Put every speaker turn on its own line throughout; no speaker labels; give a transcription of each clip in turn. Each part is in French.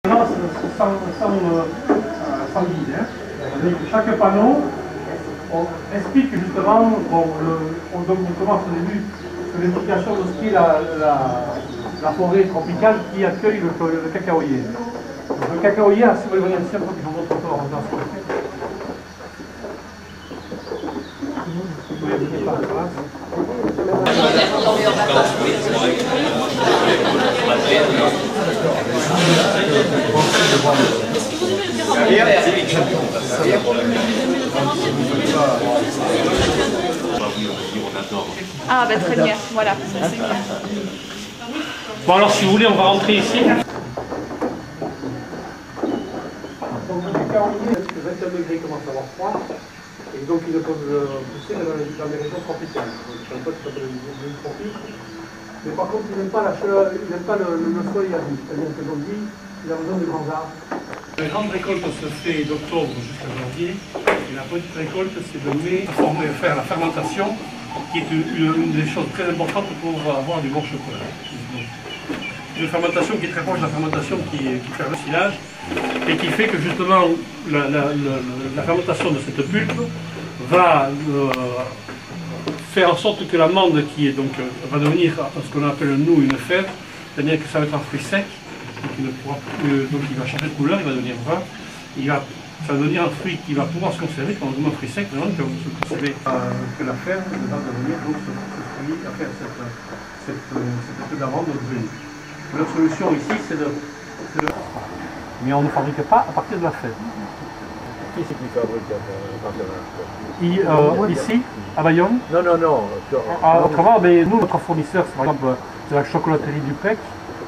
Non, c'est sans guide. Hein. Avec chaque panneau, on explique justement, bon, on commence au début sur l'explication de ce qu'est la forêt tropicale qui accueille le cacaoyer. Donc, le cacaoyer, si vous voulez venir ici, je vous montre encore dans ce côté. Vous voyez venir par la place.
Ah bah très bien, voilà.
Bon alors si vous voulez on va rentrer ici. Donc le cacaoyer, parce que 21 degrés commence à avoir froid, et donc ils ne peuvent pousser dans les régions tropicales. Donc c'est un peu qui s'appelle le tropique. Mais par contre, ils n'aiment pas la chaleur, ils n'aiment pas le soleil à vie. C'est-à-dire que donc il a besoin de grands arbres. La grande récolte se fait d'octobre jusqu'à janvier, et la petite récolte c'est de mai, faire la fermentation, qui est une des choses très importantes pour avoir du bon chocolat. Une fermentation qui est très proche de la fermentation qui fait le silage, et qui fait que justement la fermentation de cette pulpe va faire en sorte que l'amande qui est donc va devenir ce qu'on appelle nous une fève, c'est-à-dire que ça va être un fruit sec, donc il va changer de couleur, il va devenir brun, ça va devenir un fruit qui va pouvoir se conserver, quand on dit un fruit sec, vraiment, qui va se conserver, que la fève va devenir donc ce fruit, enfin cette queue d'amande brune. Notre solution ici, c'est de... Mais on ne fabrique pas à partir de la fève.
Qui c'est qui fabrique à partir de la fève?
Ici, à Bayonne.
Non.
Autrement, mais nous, notre fournisseur, c'est par exemple la chocolaterie Dupec,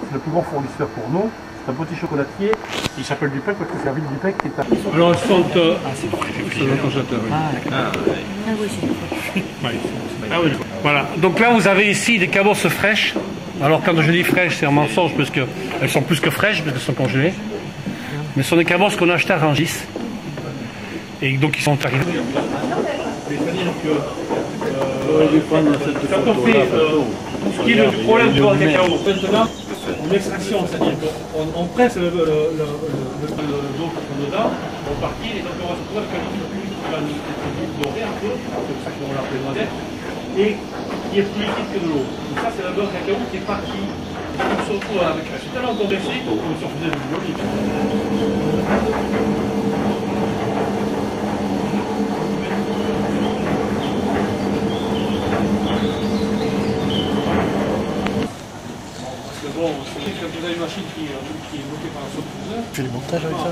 c'est le plus grand fournisseur pour nous. C'est un petit chocolatier, il s'appelle Dupec parce que c'est la ville de Dupec qui est à... Alors, ils sont... c'est le congélateur, oui. Ah oui. Voilà, donc là vous avez ici des cabosses fraîches. Alors quand je dis fraîches, c'est un mensonge parce qu'elles sont plus que fraîches, parce qu'elles sont congelées. Mais ce sont des cabosses qu'on a achetées à Rangis. Et donc ils sont arrivés. C'est-à-dire que quand on fait ce qui est le problème du cacao, maintenant, en extraction, c'est-à-dire qu'on presse l'eau qu'on a dedans, on partit, et donc on va se trouver avec un va nous doré un peu, c'est pour ça qu'on l'appelle noisette, et qui est plus liquide que de l'eau. Donc ça c'est le beurre cacao qui est parti, on se retrouve avec la c'est tellement condensé comme si on faisait du olive. Bon, c'est vrai que vous avez une machine qui est bloquée par un saut-pousseur.
Tu fais les montages avec ça?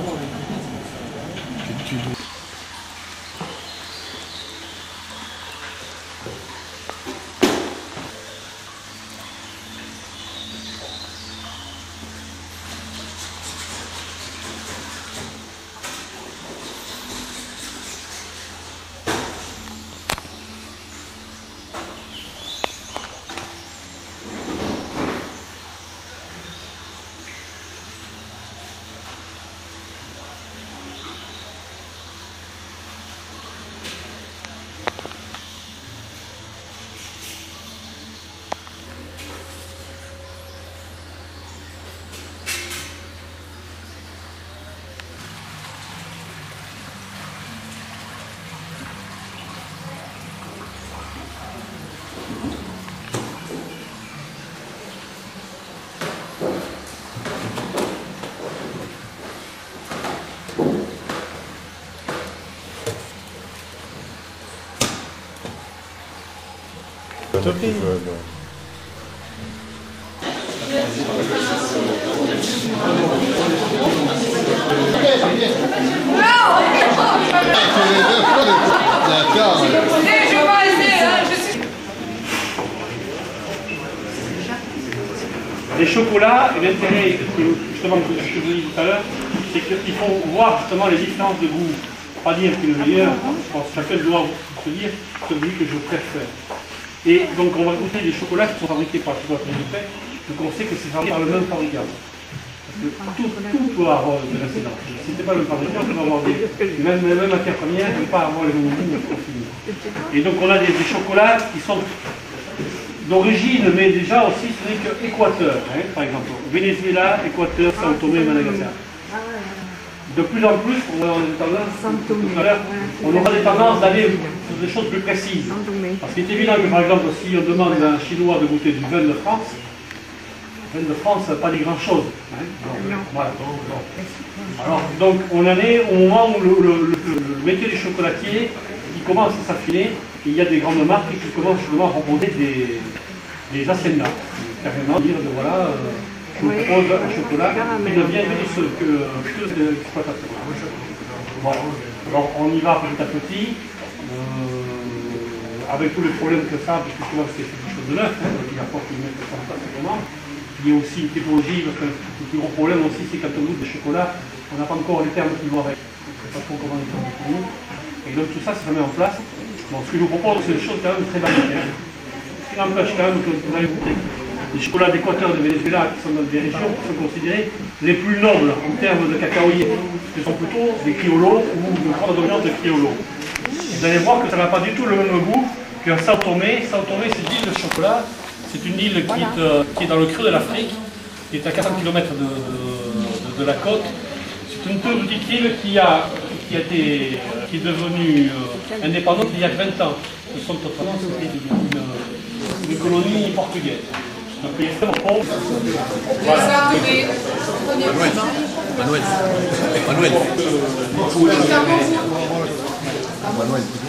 Les chocolats, et l'intérêt, justement, ce que je vous ai dit tout à l'heure, c'est qu'il faut voir justement les différences de goût. Pas dire qu'il est le meilleur, je pense que chacun doit se dire celui que je préfère. Et donc on va goûter des chocolats qui sont fabriqués par la chocolaterie Dupec, donc on sait que c'est fabriqué par le même fabricant. Parce que tout peut avoir de l'incidence. Si ce n'est pas le même fabricant, on va avoir les mêmes matières premières, on ne peut pas avoir les mêmes goûts au fini. Et donc on a des chocolats qui sont d'origine, mais déjà aussi, ce n'est qu'Équateur, hein, par exemple. Venezuela, Équateur, Sao Tomé, Madagascar. de plus en plus, on aura des tendances d'aller sur des choses plus précises. Parce qu'il est évident que, par exemple, si on demande à un Chinois de goûter du vin de France, le vin de France, ça ne veut pas dire grand-chose. Hein? Voilà. Alors, donc, on en est au moment où le métier du chocolatier qui commence à s'affiner. Il y a des grandes marques qui commencent justement à proposer des ascendants. Carrément dire, voilà, je vous propose un chocolat qui devient plus d'exploitation. Bon, alors on y va petit à petit, avec tous les problèmes que ça, parce que souvent c'est quelque chose de neuf, hein, il y a pas qui mettent ça en place vraiment. Il y a aussi une typologie, parce que le plus gros problème aussi, c'est quand on goûte des chocolats, on n'a pas encore les termes qui vont avec. On ne sait pas trop comment les termes pour nous. Et donc tout ça, ça se met en place. Bon, ce que je vous propose, c'est des choses quand même très basiques. Hein. Ce qui n'empêche quand même que vous allez goûter les chocolats d'Équateur de Venezuela, qui sont dans des régions qui sont considérées les plus nobles en termes de cacaoyer. Ce sont plutôt des criollos ou de grande dominante de criollos. Vous allez voir que ça n'a pas du tout le même goût qu'un Sao Tomé. Sao Tomé, c'est une île de chocolat. C'est une île qui est dans le creux de l'Afrique, qui est à 400 km de la côte. C'est une toute petite île qui est devenue indépendante il y a 20 ans. Ce sont totalement une colonie portugaise. Un pays extrêmement pauvre. Voilà.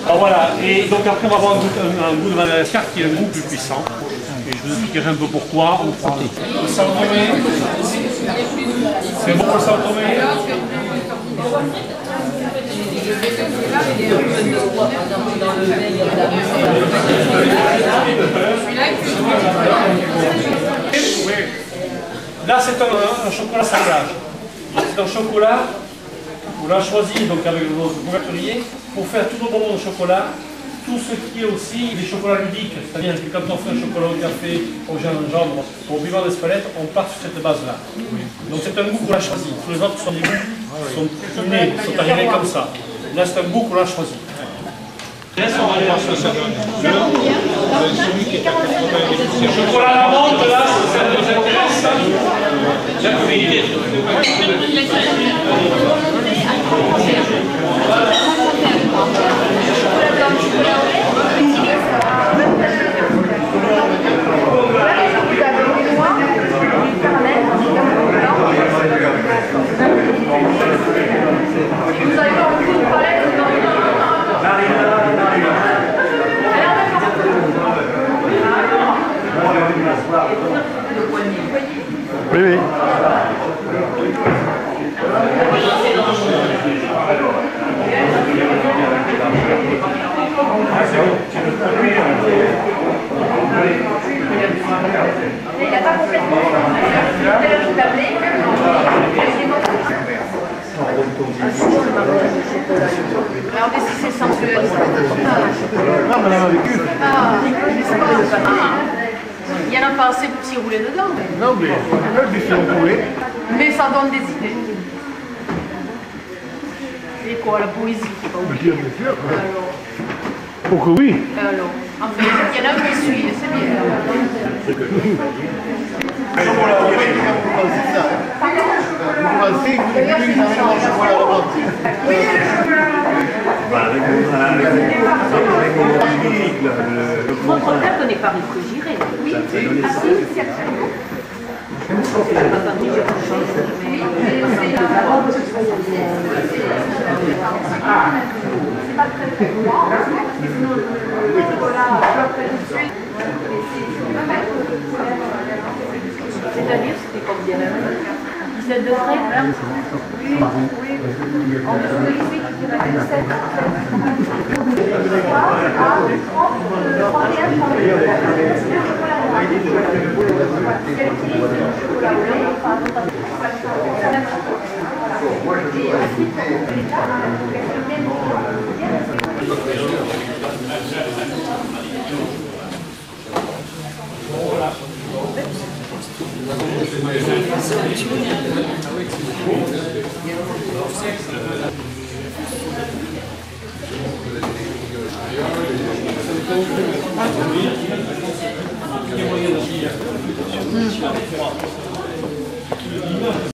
Alors voilà, et donc après on va avoir un goût de Madagascar qui est un goût plus puissant. Et je vous expliquerai un peu pourquoi. Le Sao Tomé, c'est bon le Sao Tomé. Là c'est un chocolat sanglage. C'est un chocolat, on l'a choisi donc avec votre couverturier pour faire tout nos bonbons de chocolat, tout ce qui est aussi des chocolats ludiques, c'est-à-dire que quand on fait un chocolat au café, au gingembre, au piment d'Espelette, on part sur cette base-là. Donc c'est un goût qu'on a choisi. Tous les autres sont des goûts qui sont innés, qui sont arrivés comme ça. Là c'est un goût qu'on a choisi. Le chocolat à la menthe, là, ça nous intéresse.
Oui, oui.
Il n'a pas complètement. Alors, mais si c'est sensuel, ça va être
Non, mais on a vécu.
il n'y en a pas assez pour s'y rouler dedans.
Non, mais ils sont roulés.
Mais ça donne des idées. Et quoi, la poésie, faut pas oublier.
Bien sûr. Oh que oui.
Alors, en fait, il y en a un qui suit, c'est bien.
Vous pensez que vous avez un chocolat à la menthe?
Oui, le chocolat. Votre table n'est pas réfrigérée. Oui, si, absolument. C'est pas très froid, mais sinon le chocolat après tout de suite. C'est-à-dire, c'était combien même 17 degrés? Oui, oui. En dessous de ici, tu dirais 7. Voilà.